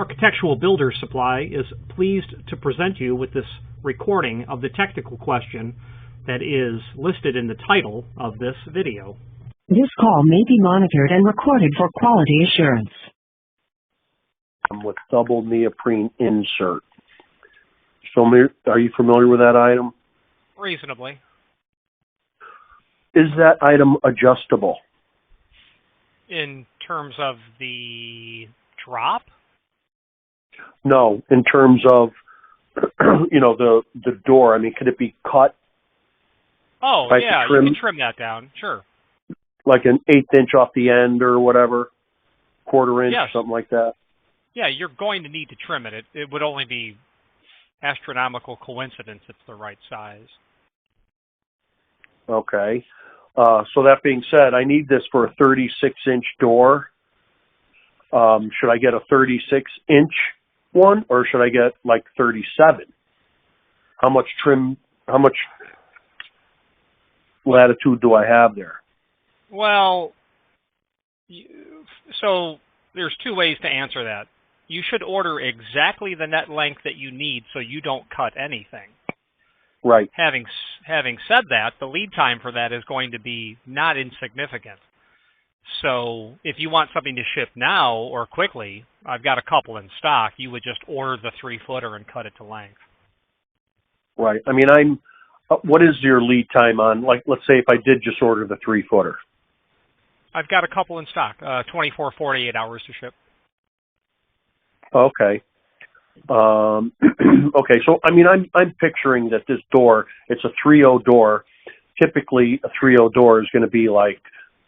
Architectural Builders Supply is pleased to present you with this recording of the technical question that is listed in the title of this video. This call may be monitored and recorded for quality assurance. With double neoprene insert. Are you familiar with that item? Reasonably. Is that item adjustable? In terms of the drop? No, in terms of, the door. I mean, could it be cut? Oh, yeah, you can trim that down, sure. Like an 1/8 inch off the end or whatever? 1/4 inch, yes. something like that? Yeah, you're going to need to trim it. It would only be astronomical coincidence it's the right size. Okay. So that being said, I need this for a 36-inch door. Should I get a 36-inch one, or should I get like 37? How much latitude do I have there? Well, so there's two ways to answer that. You should order exactly the net length that you need so you don't cut anything. Right. Having said that, the lead time for that is going to be not insignificant. So if you want something to ship now or quickly, I've got a couple in stock. You would just order the 3-footer and cut it to length. Right. I mean, what is your lead time on, like, let's say if I did just order the 3-footer? I've got a couple in stock, 24, 48 hours to ship. Okay. Okay. So, I mean, I'm picturing that this door, it's a 3.0 door. Typically, a 3.0 door is going to be like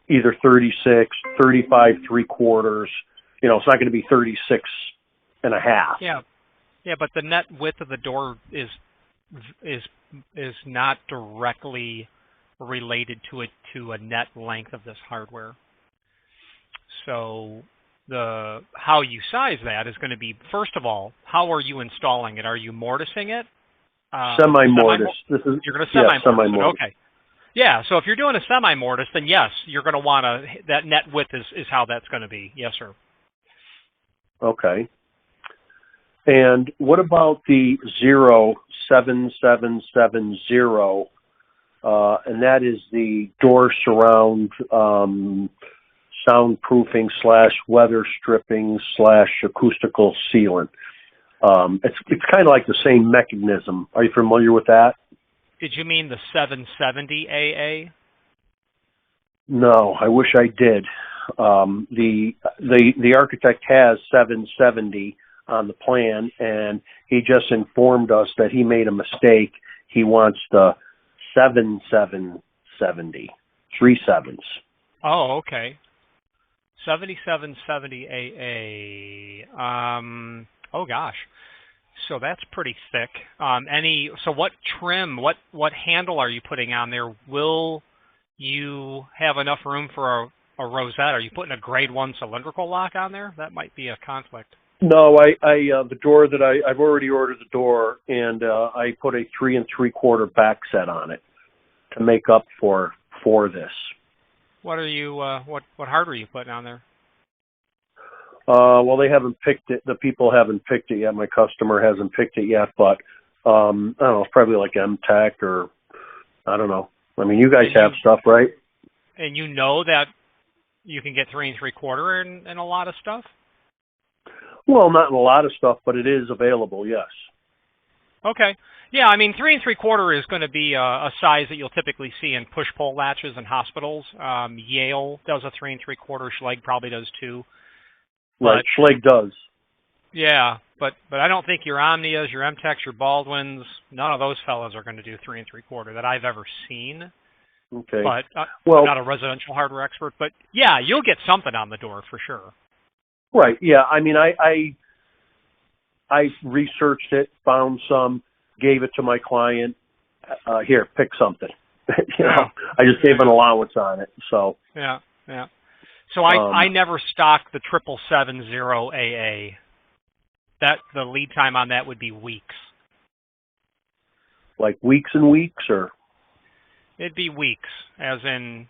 either 36, 35, 3/4. It's not going to be 36 and a half. Yeah. Yeah, but the net width of the door is not directly related to a net length of this hardware. So how you size that is going to be, first of all, how are you installing it? Are you mortising it? Semi-mortise. You're going to semi-mortise semi-mortise. it. Okay. Yeah, so if you're doing a semi-mortise, then yes, you're going to want that net width is how that's going to be. Yes, sir. Okay. And what about the 07770? And that is the door surround soundproofing / weather stripping / acoustical sealant. It's kind of like the same mechanism. Are you familiar with that? Did you mean the 770 AA? No, I wish I did. The architect has 770 on the plan, and he just informed us that he made a mistake. He wants the 7770, 3 sevens. Oh, okay. 7770 AA. Oh gosh. So that's pretty thick. So what trim, what handle are you putting on there? Will you have enough room for a rosette? Are you putting a grade 1 cylindrical lock on there? That might be a conflict. No, the door that I've already ordered the door, and I put a 3 3/4 back set on it to make up for this. What are you? What hardware are you putting on there? Well, they haven't picked it. The people haven't picked it yet. My customer hasn't picked it yet, but I don't know. It's probably like M-Tech or I don't know. I mean, you guys have stuff, right? And you know that you can get 3 3/4 in a lot of stuff. Well, not in a lot of stuff, but it is available. Yes. Okay. Yeah, I mean, 3 3/4 is going to be a size that you'll typically see in push-pull latches in hospitals. Yale does a 3 3/4. Schlage probably does too. Right, Schlage does. Yeah, but I don't think your Omnias, your M-Techs, your Baldwins, none of those fellas are going to do 3 3/4 that I've ever seen. Okay. But I'm not a residential hardware expert. But yeah, you'll get something on the door for sure. Right. Yeah. I mean, I researched it, found some, gave it to my client. Here, pick something. I just gave an allowance on it. So. Yeah. Yeah. So I never stock the 7770 AA. The lead time on that would be weeks. Like weeks and weeks, or? It'd be weeks, as in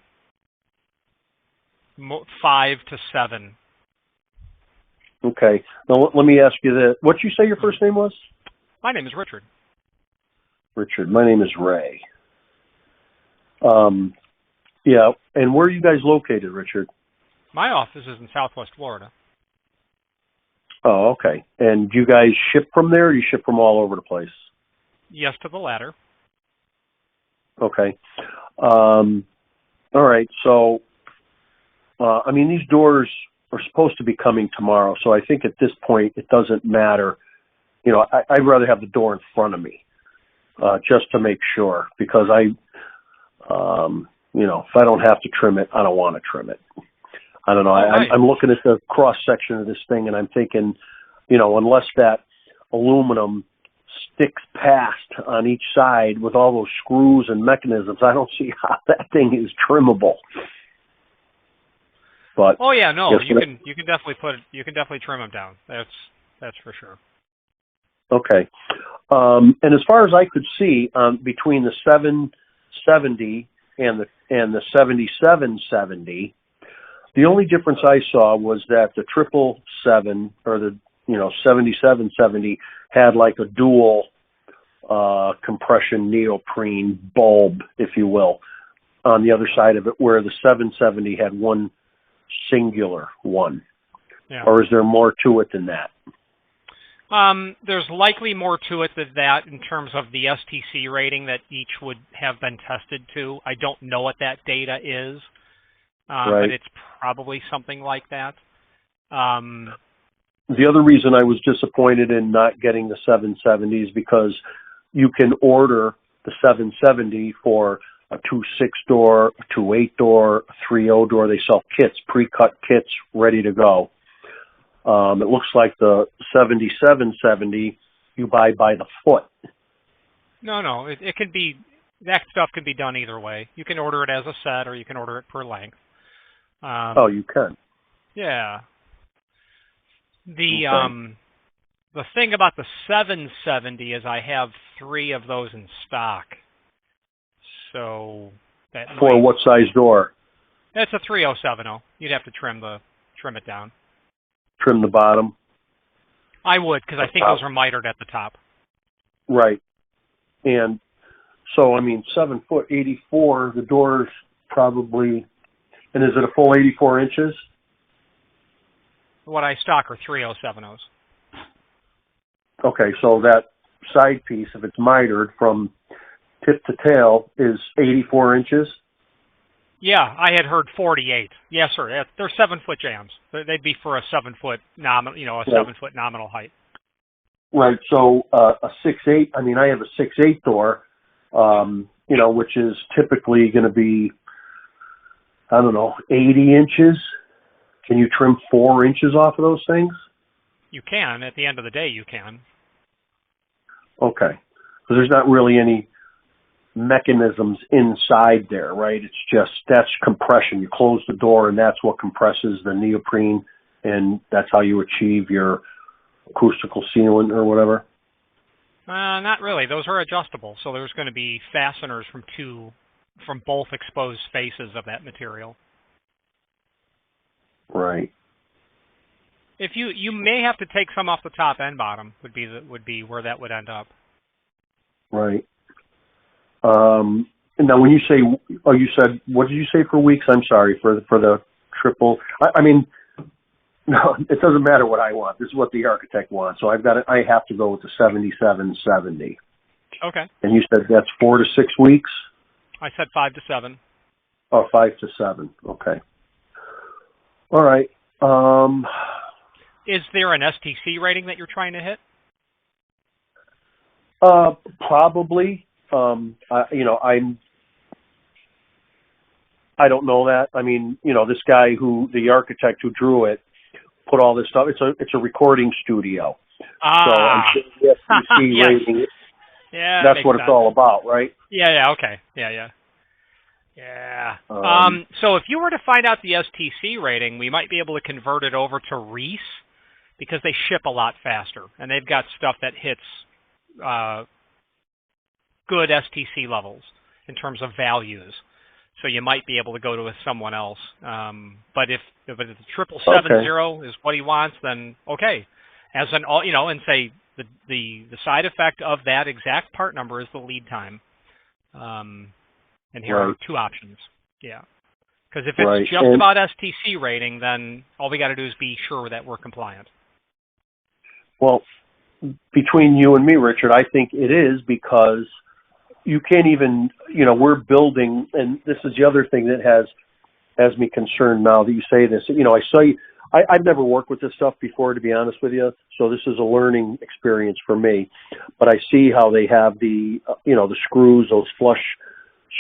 5 to 7. Okay. Now let me ask you this. What did you say your first name was? My name is Richard. Richard. My name is Ray. Yeah. And where are you guys located, Richard? My office is in Southwest Florida. Oh, okay. And do you guys ship from there, or do you ship from all over the place? Yes to the latter. Okay. All right. So, I mean, these doors are supposed to be coming tomorrow, so I think at this point it doesn't matter. You know, I'd rather have the door in front of me, just to make sure, because you know, if I don't have to trim it, I don't want to trim it. I don't know. Right. I'm looking at the cross section of this thing, and I'm thinking, you know, unless that aluminum sticks past on each side with all those screws and mechanisms, I don't see how that thing is trimmable. But oh yeah, no, you can definitely trim them down. That's for sure. Okay. And as far as I could see, between the 770 and the 7770, the only difference I saw was that the 777 or the 7770 had like a dual compression neoprene bulb, if you will, on the other side of it, where the 770 had one singular one. Yeah. Or is there more to it than that? There's likely more to it than that in terms of the STC rating that each would have been tested to. I don't know what that data is, Right. but it's probably something like that. The other reason I was disappointed in not getting the 770 is because you can order the 770 for a 2.6 door, a 2.8 door, a 3.0 door. They sell kits, pre-cut kits, ready to go. It looks like the 7770 you buy by the foot. No, it can be, that stuff can be done either way. You can order it as a set, or you can order it per length. Oh, you can. Yeah. Okay. The thing about the 770 is I have 3 of those in stock. So that For what size door? That's a 3070. You'd have to trim it down. Trim the bottom. I would, because I think those are mitered at the top. Right. And so, I mean, 7'84", the door's probably, and is it a full 84 inches? What I stock are 3070s. Okay, so that side piece, if it's mitered from tip to tail, is 84 inches? Yeah, I had heard 48. Yes, sir. They're 7-foot jams. They'd be for a 7-foot nominal, Right. 7-foot nominal height. Right. So a 6'8", I mean, I have a 6'8" door, which is typically going to be, I don't know, 80 inches. Can you trim 4 inches off of those things? You can. At the end of the day, you can. Okay. So there's not really any mechanisms inside there, right? It's just, that's compression. You close the door and that's what compresses the neoprene, and that's how you achieve your acoustical sealant or whatever? Not really. Those are adjustable. So there's going to be fasteners from both exposed faces of that material. Right. If you may have to take some off the top and bottom would be where that would end up. Right. Now, when you say, you said, what did you say for weeks? I'm sorry, for the triple. I mean, no, it doesn't matter what I want. This is what the architect wants. So I have to go with the 7770. Okay. And you said that's 4 to 6 weeks? I said 5 to 7. Oh, 5 to 7. Okay. All right. Is there an STC rating that you're trying to hit? Probably. I don't know that. I mean, this guy the architect who drew it, put all this stuff. It's a recording studio. So I'm sure the STC yes. rating. Yeah, that's what it's all about, right? Yeah. Okay. Yeah. So if you were to find out the STC rating, we might be able to convert it over to Reese, because they ship a lot faster, and they've got stuff that hits good STC levels in terms of values. So you might be able to go to someone else. But if it's 77770 is what he wants, then okay. As an and say the side effect of that exact part number is the lead time. And here are two options. Yeah. Because if it's just about STC rating, then all we got to do is be sure that we're compliant. Well, between you and me, Richard, I think it is, because you can't even, we're building, and this is the other thing that has me concerned now that you say this. I saw you, I've never worked with this stuff before, to be honest with you, so this is a learning experience for me. But I see how they have the screws, those flush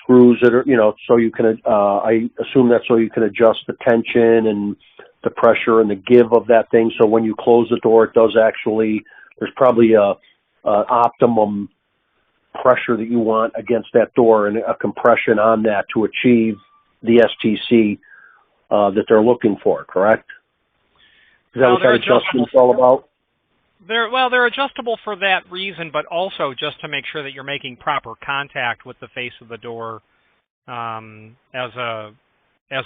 screws that are, so you can, I assume that's so you can adjust the tension and the pressure and the give of that thing. So when you close the door, it does actually, there's probably a optimum pressure that you want against that door and a compression on that to achieve the STC that they're looking for, correct? Is that what that adjustment's all about? They're adjustable for that reason, but also just to make sure that you're making proper contact with the face of the door as a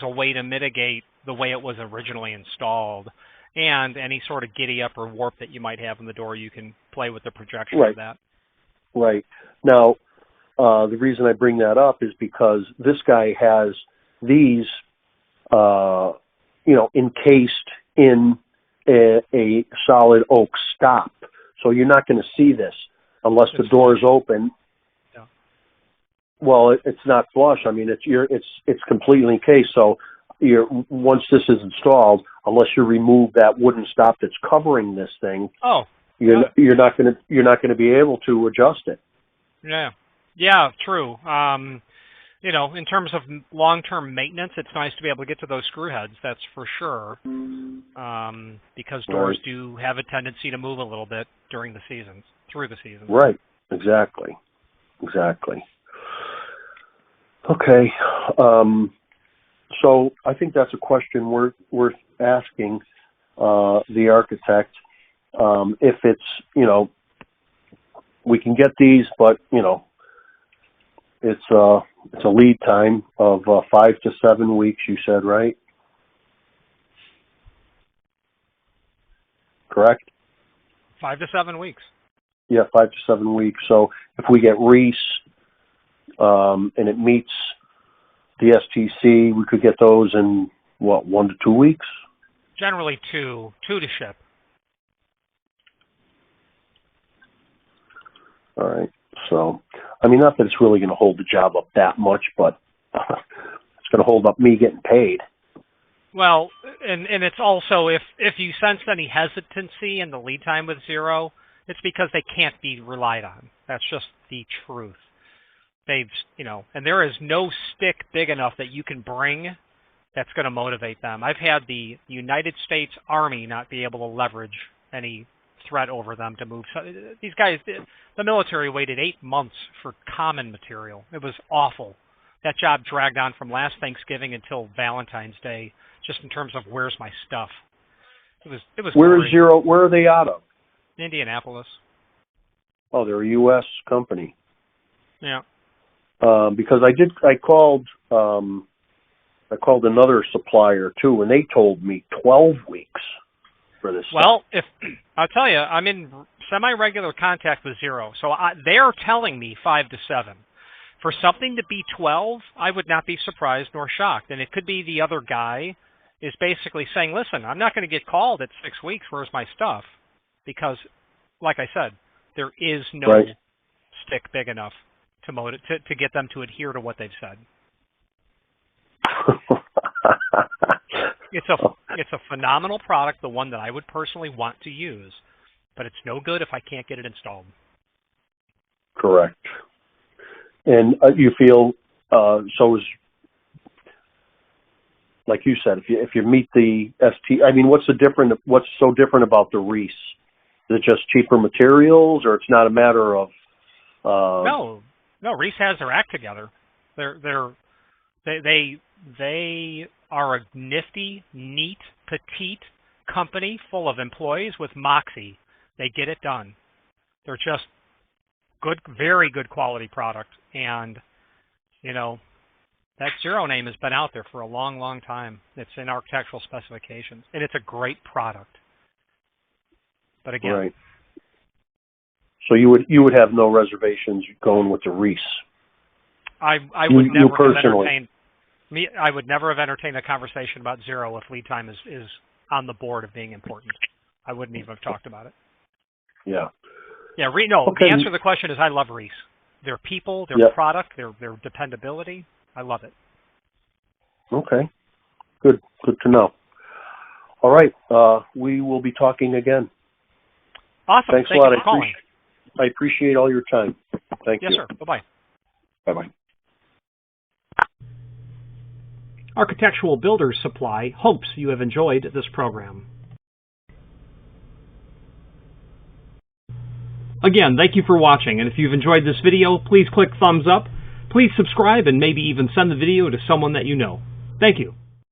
way to mitigate the way it was originally installed, and any sort of giddy up or warp that you might have in the door. You can play with the projection of that. Right. Now, the reason I bring that up is because this guy has these, encased in a solid oak stop. So you're not going to see this unless the door is open. Yeah. Well, it's not flush. I mean, it's completely encased. So once this is installed, unless you remove that wooden stop that's covering this thing, you're not going to be able to adjust it. Yeah, true. In terms of long-term maintenance, it's nice to be able to get to those screw heads. That's for sure. Because doors do have a tendency to move a little bit through the season. Right. Exactly. Okay. So I think that's a question worth asking the architect. If it's, we can get these, but it's a lead time of 5 to 7 weeks. You said, right? Correct. 5 to 7 weeks. Yeah, 5 to 7 weeks. So if we get Reese and it meets the STC, we could get those in 1 to 2 weeks. Generally, two to ship. All right. So, I mean, not that it's really going to hold the job up that much, but it's going to hold up me getting paid. Well, and it's also, if you sense any hesitancy in the lead time with Zero, it's because they can't be relied on. That's just the truth. And there is no stick big enough that you can bring that's going to motivate them. I've had the United States Army not be able to leverage any threat over them to move. So these guys, the military waited 8 months for common material. It was awful. That job dragged on from last Thanksgiving until Valentine's Day, just in terms of where's my stuff. It was. Where is Zero? Where are they out of? Indianapolis. Oh, they're a U.S. company. Yeah. Because I called another supplier too, and they told me 12 weeks for this. Well, if I'll tell you, I'm in semi-regular contact with Zero, so they're telling me 5 to 7. For something to be 12, I would not be surprised nor shocked. And it could be the other guy is basically saying, listen, I'm not going to get called at 6 weeks. Where's my stuff? Because, like I said, there is no stick big enough to get them to adhere to what they've said. It's a phenomenal product, the one that I would personally want to use, but it's no good if I can't get it installed. Correct. And you feel so is, like you said, if you meet the ST, I mean, what's so different about the Reese? Is it just cheaper materials, or it's not a matter of? No, Reese has their act together. They are a nifty, neat, petite company full of employees with moxie. They get it done. They're just good, very good quality product. And, That Zero name has been out there for a long, long time. It's in architectural specifications, and it's a great product. But again, right. So you would have no reservations going with the Reese. I would never have personally. entertained I would never have entertained a conversation about Zero if lead time is on the board of being important. I wouldn't even have talked about it. Yeah. Yeah, Okay. The answer to the question is I love Reese. Their people, their product, their dependability. I love it. Okay. Good to know. All right. We will be talking again. Awesome. Thanks Thank a lot. you for calling. I appreciate all your time. Thank you. Yes, sir. Bye-bye. Bye-bye. Architectural Builders Supply hopes you have enjoyed this program. Again, thank you for watching, and if you've enjoyed this video, please click thumbs up. Please subscribe and maybe even send the video to someone that you know. Thank you.